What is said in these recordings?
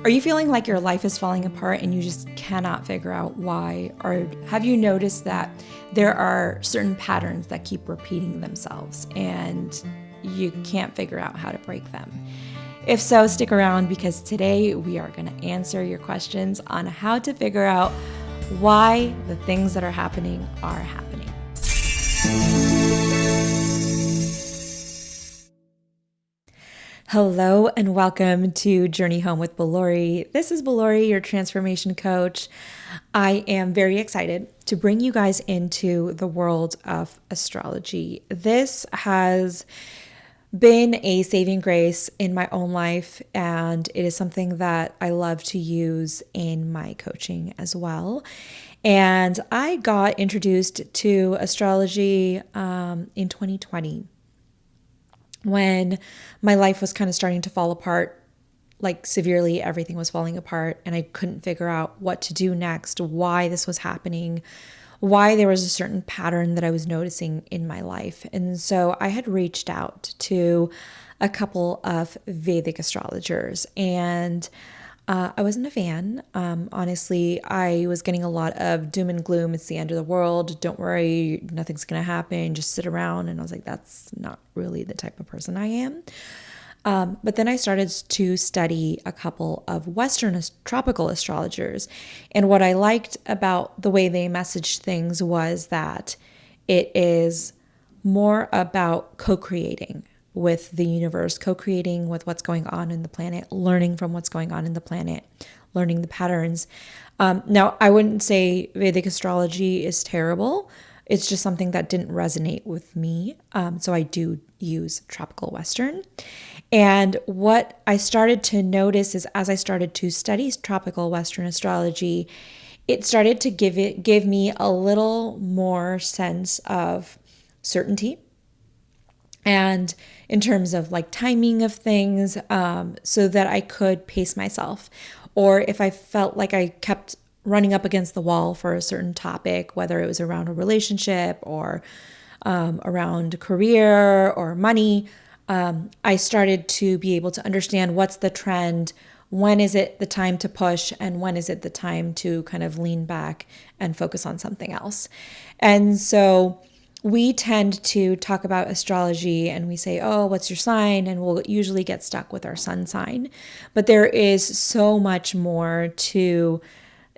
Are you feeling like your life is falling apart and you just cannot figure out why? Or have you noticed that there are certain patterns that keep repeating themselves and you can't figure out how to break them? If so, stick around because today we are going to answer your questions on how to figure out why the things that are happening are happening. Hello and welcome to Journey Home with Balori. This is Balori, your transformation coach. I am very excited to bring you guys into the world of astrology. This has been a saving grace in my own life, and it is something that I love to use in my coaching as well. And I got introduced to astrology in 2020. When my life was kind of starting to fall apart, like severely, everything was falling apart and I couldn't figure out what to do next, why this was happening, why there was a certain pattern that I was noticing in my life. And so I had reached out to a couple of Vedic astrologers and I wasn't a fan. Honestly, I was getting a lot of doom and gloom. It's the end of the world. Don't worry, nothing's going to happen. Just sit around. And I was like, that's not really the type of person I am. But then I started to study a couple of Western tropical astrologers. And what I liked about the way they messaged things was that it is more about co-creating with the universe, co-creating with what's going on in the planet, learning from what's going on in the planet, learning the patterns. Now, I wouldn't say Vedic astrology is terrible. It's just something that didn't resonate with me. So I do use tropical Western. And what I started to notice is as I started to study tropical Western astrology, it started to give me a little more sense of certainty. And in terms of like timing of things, so that I could pace myself. Or if I felt like I kept running up against the wall for a certain topic, whether it was around a relationship or around career or money, I started to be able to understand what's the trend, when is it the time to push, and when is it the time to kind of lean back and focus on something else. And so we tend to talk about astrology and we say, oh, what's your sign? And we'll usually get stuck with our sun sign. But there is so much more to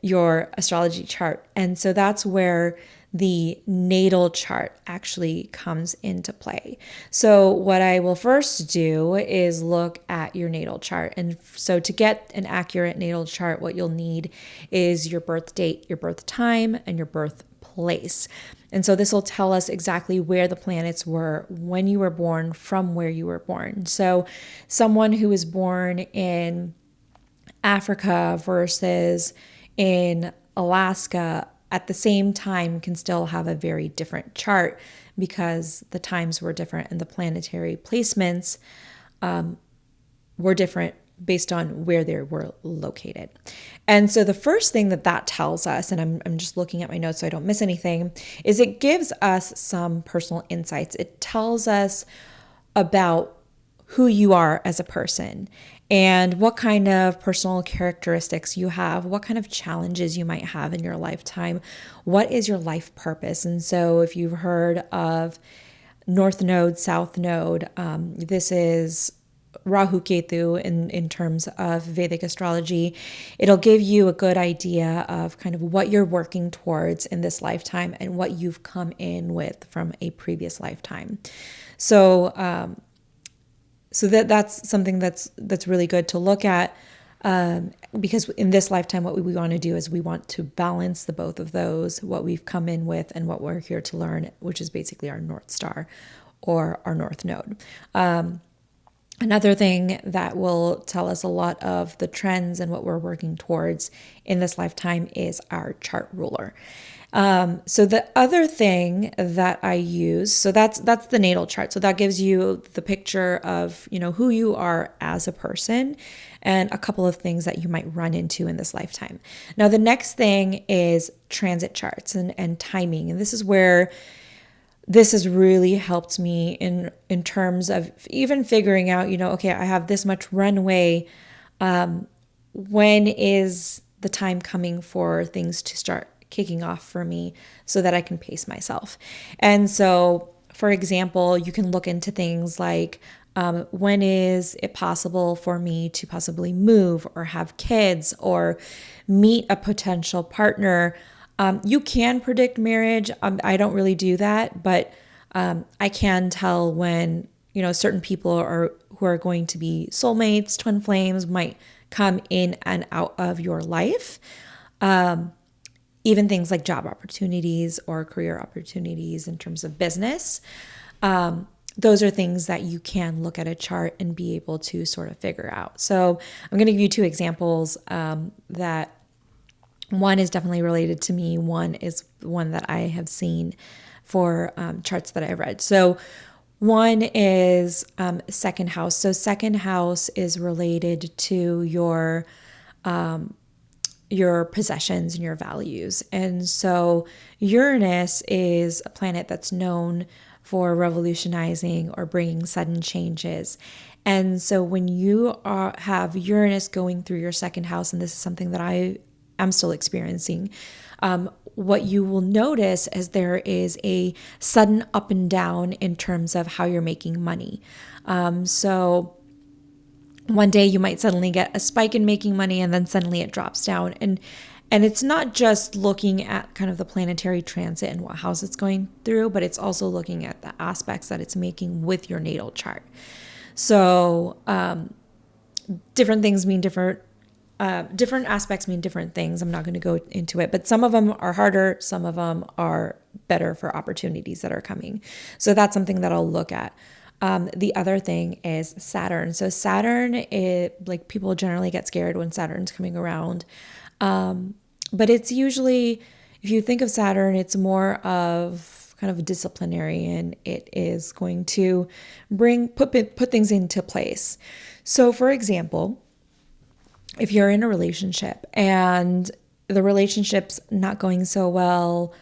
your astrology chart. And so that's where the natal chart actually comes into play. So what I will first do is look at your natal chart. And so to get an accurate natal chart, what you'll need is your birth date, your birth time, and your birth place. And so this will tell us exactly where the planets were when you were born from where you were born. So someone who was born in Africa versus in Alaska at the same time can still have a very different chart because the times were different and the planetary placements were different based on where they were located. And so the first thing that tells us, and I'm just looking at my notes so I don't miss anything, is it gives us some personal insights. It tells us about who you are as a person and what kind of personal characteristics you have, what kind of challenges you might have in your lifetime, what is your life purpose. And so if you've heard of North Node, South Node, this is Rahu Ketu in terms of Vedic astrology. It'll give you a good idea of kind of what you're working towards in this lifetime and what you've come in with from a previous lifetime. So that's something that's really good to look at, because in this lifetime, what we want to do is we want to balance the both of those, what we've come in with and what we're here to learn, which is basically our North Star or our North Node. Another thing that will tell us a lot of the trends and what we're working towards in this lifetime is our chart ruler. So the other thing that I use, so that's the natal chart. So that gives you the picture of, who you are as a person and a couple of things that you might run into in this lifetime. Now, the next thing is transit charts and timing. And this is where this has really helped me in terms of even figuring out, okay, I have this much runway when is the time coming for things to start kicking off for me so that I can pace myself. And so, for example, you can look into things like when is it possible for me to possibly move or have kids or meet a potential partner. You can predict marriage. I don't really do that, but I can tell when, certain people who are going to be soulmates, twin flames, might come in and out of your life. Even things like job opportunities or career opportunities in terms of business. Those are things that you can look at a chart and be able to sort of figure out. So I'm going to give you two examples that one is definitely related to me. One is one that I have seen for charts that I've read. So one is second house. So second house is related to your possessions and your values. And so Uranus is a planet that's known for revolutionizing or bringing sudden changes. And so when you have Uranus going through your second house, and this is something that I am still experiencing, what you will notice is there is a sudden up and down in terms of how you're making money. So one day you might suddenly get a spike in making money and then suddenly it drops down. And it's not just looking at kind of the planetary transit and what house it's going through, but it's also looking at the aspects that it's making with your natal chart. So different things mean different aspects mean different things. I'm not going to go into it, but some of them are harder. Some of them are better for opportunities that are coming. So that's something that I'll look at. The other thing is Saturn. So Saturn, like people generally get scared when Saturn's coming around. But it's usually, if you think of Saturn, it's more of kind of a disciplinarian. It is going to put things into place. So for example, if you're in a relationship and the relationship's not going so well,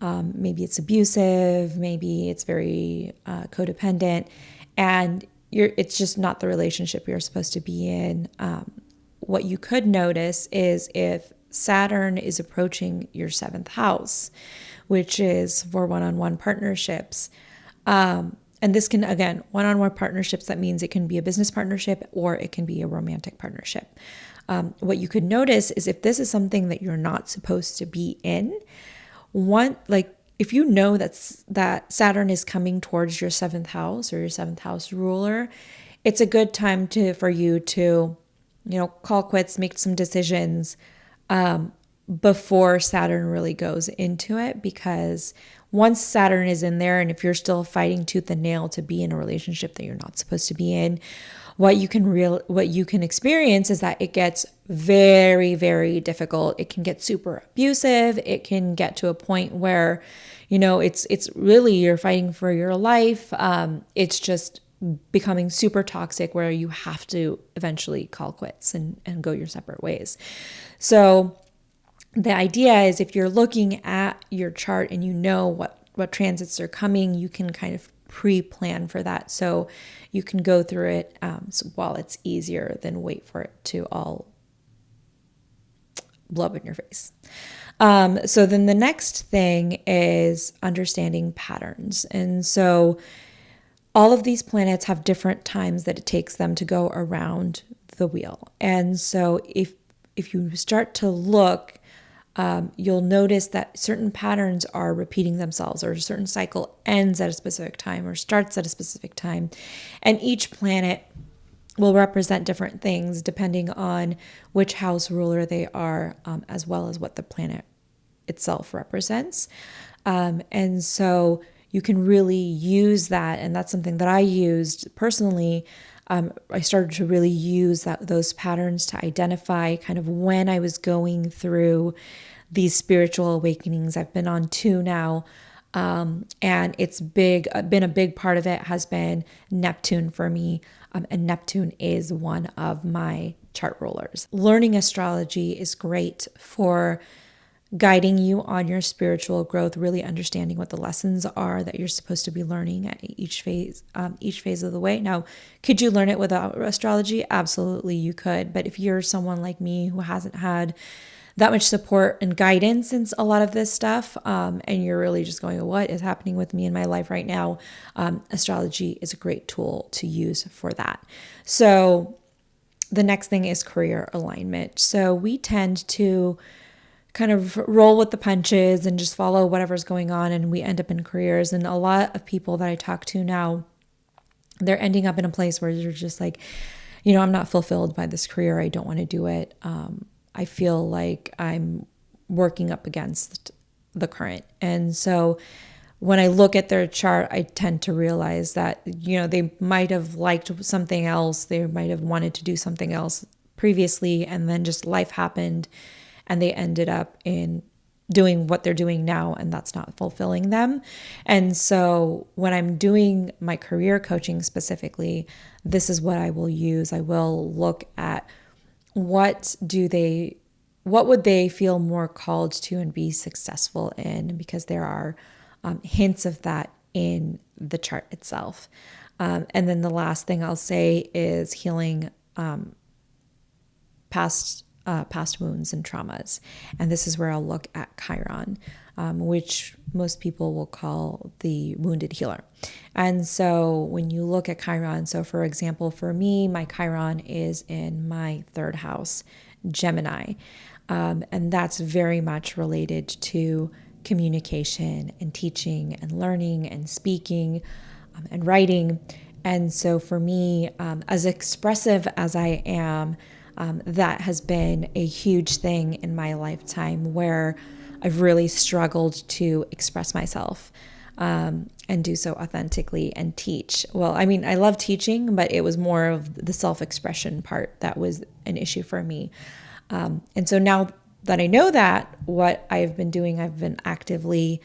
maybe it's abusive, maybe it's very codependent, and it's just not the relationship you're supposed to be in. What you could notice is if Saturn is approaching your seventh house, which is for one-on-one partnerships. And this can, again, one-on-one partnerships, that means it can be a business partnership or it can be a romantic partnership. What you could notice is if this is something that you're not supposed to be in, if you know that Saturn is coming towards your seventh house or your seventh house ruler, it's a good time for you to, call quits, make some decisions before Saturn really goes into it. Because once Saturn is in there, and if you're still fighting tooth and nail to be in a relationship that you're not supposed to be in, what you can experience is that it gets very, very difficult. It can get super abusive. It can get to a point where, it's really, you're fighting for your life. It's just becoming super toxic where you have to eventually call quits and go your separate ways. So the idea is if you're looking at your chart and you know what transits are coming, you can kind of pre-plan for that. So you can go through it while it's easier than wait for it to all blow up in your face. So then the next thing is understanding patterns. And so all of these planets have different times that it takes them to go around the wheel. And so if you start to look, you'll notice that certain patterns are repeating themselves, or a certain cycle ends at a specific time or starts at a specific time. And each planet will represent different things depending on which house ruler they are, as well as what the planet itself represents. And so you can really use that. And that's something that I used personally. I started to really use those patterns to identify kind of when I was going through these spiritual awakenings. I've been on 2 now. And it's been a big part of it has been Neptune for me. And Neptune is one of my chart rulers. Learning astrology is great for guiding you on your spiritual growth, really understanding what the lessons are that you're supposed to be learning at each phase of the way. Now, could you learn it without astrology? Absolutely, you could. But if you're someone like me who hasn't had that much support and guidance in a lot of this stuff, and you're really just going, what is happening with me in my life right now? Astrology is a great tool to use for that. So the next thing is career alignment. So we tend to kind of roll with the punches and just follow whatever's going on, and we end up in careers. And a lot of people that I talk to now, they're ending up in a place where they're just like, I'm not fulfilled by this career. I don't want to do it. I feel like I'm working up against the current. And so when I look at their chart, I tend to realize that, they might have liked something else. They might have wanted to do something else previously, and then just life happened and they ended up in doing what they're doing now, and that's not fulfilling them. And so when I'm doing my career coaching specifically, this is what I will use. I will look at what would they feel more called to and be successful in, because there are hints of that in the chart itself. And then the last thing I'll say is healing past wounds and traumas. And this is where I'll look at Chiron, which most people will call the wounded healer. And so when you look at Chiron, so for example, for me, my Chiron is in my third house, Gemini. And that's very much related to communication and teaching and learning and speaking and writing. And so for me, as expressive as I am, that has been a huge thing in my lifetime, where I've really struggled to express myself and do so authentically and teach. Well, I mean, I love teaching, but it was more of the self-expression part that was an issue for me. And so now that I know that, what I've been doing, I've been actively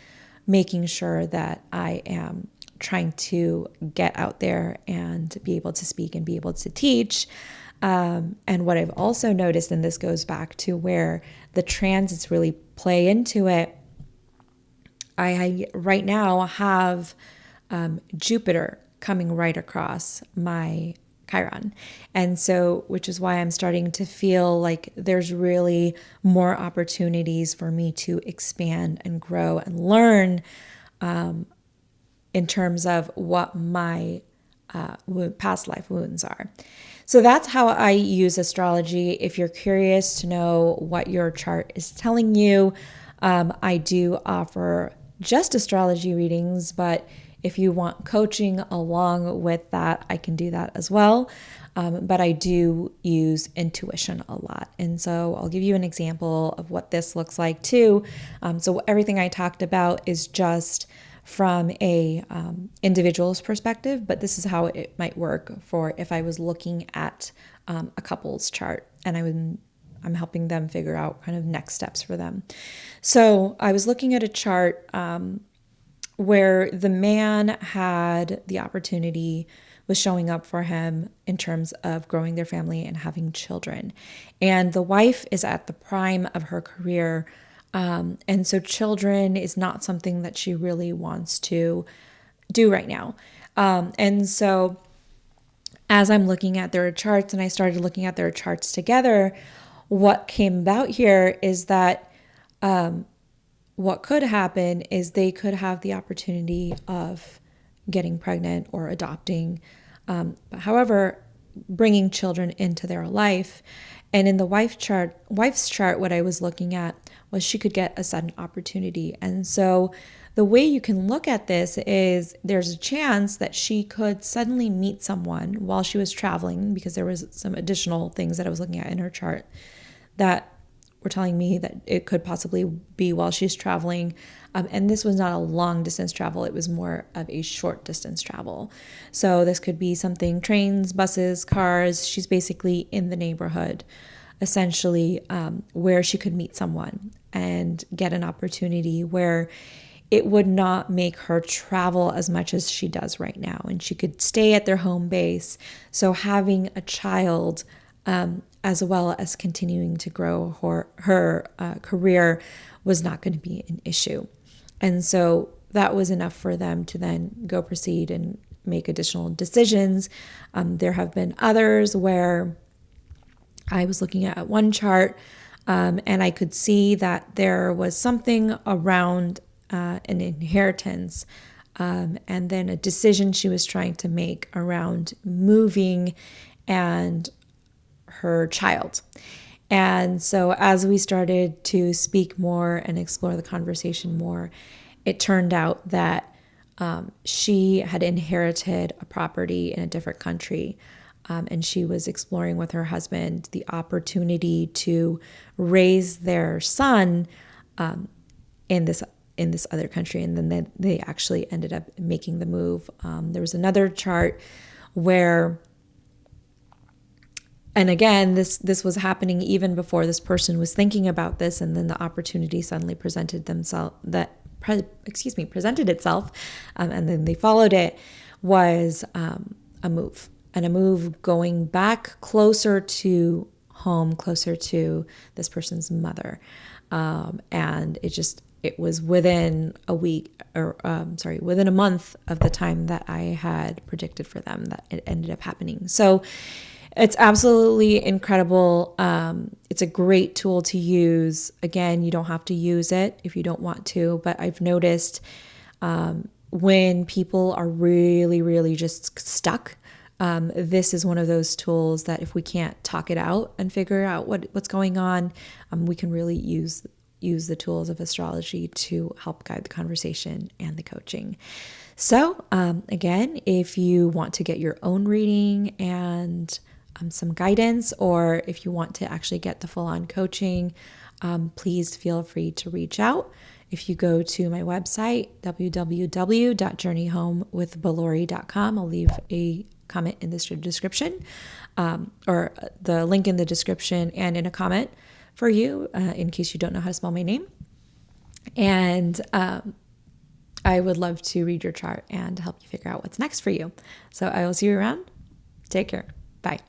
making sure that I am trying to get out there and be able to speak and be able to teach. And what I've also noticed, and this goes back to where the transits really play into it, I right now have Jupiter coming right across my Chiron. And so, which is why I'm starting to feel like there's really more opportunities for me to expand and grow and learn in terms of what my past life wounds are. So that's how I use astrology. If you're curious to know what your chart is telling you, I do offer just astrology readings, but if you want coaching along with that, I can do that as well. But I do use intuition a lot. And so I'll give you an example of what this looks like too. So everything I talked about is just from a individual's perspective, but this is how it might work for if I was looking at a couple's chart and I'm helping them figure out kind of next steps for them. So I was looking at a chart where the man had the opportunity, was showing up for him in terms of growing their family and having children. And the wife is at the prime of her career. And so children is not something that she really wants to do right now. And so as I'm looking at their charts, and I started looking at their charts together, what came about here is that what could happen is they could have the opportunity of getting pregnant or adopting. However, bringing children into their life. And in the wife's chart, what I was looking at was she could get a sudden opportunity. And so the way you can look at this is there's a chance that she could suddenly meet someone while she was traveling, because there was some additional things that I was looking at in her chart that were telling me that it could possibly be while she's traveling. And this was not a long distance travel. It was more of a short distance travel. So this could be something, trains, buses, cars. She's basically in the neighborhood, essentially, where she could meet someone and get an opportunity where it would not make her travel as much as she does right now. And she could stay at their home base. So having a child as well as continuing to grow her career was not going to be an issue. And so that was enough for them to then go proceed and make additional decisions. There have been others where I was looking at one chart and I could see that there was something around an inheritance and then a decision she was trying to make around moving and her child. And so as we started to speak more and explore the conversation more, it turned out that she had inherited a property in a different country. And she was exploring with her husband the opportunity to raise their son in this other country. And then they actually ended up making the move. There was another chart where, and again, this was happening even before this person was thinking about this, and then the opportunity suddenly presented itself, and then they followed it, was a move. And a move going back closer to home, closer to this person's mother. And it was within a week, within a month of the time that I had predicted for them that it ended up happening. So it's absolutely incredible. It's a great tool to use. Again, you don't have to use it if you don't want to, but I've noticed when people are really, really just stuck, this is one of those tools that if we can't talk it out and figure out what's going on, we can really use the tools of astrology to help guide the conversation and the coaching. So again, if you want to get your own reading and some guidance, or if you want to actually get the full-on coaching, please feel free to reach out. If you go to my website, www.journeyhomewithbalori.com, I'll leave a comment in the description, or the link in the description and in a comment for you, in case you don't know how to spell my name. And I would love to read your chart and help you figure out what's next for you. So I will see you around. Take care. Bye.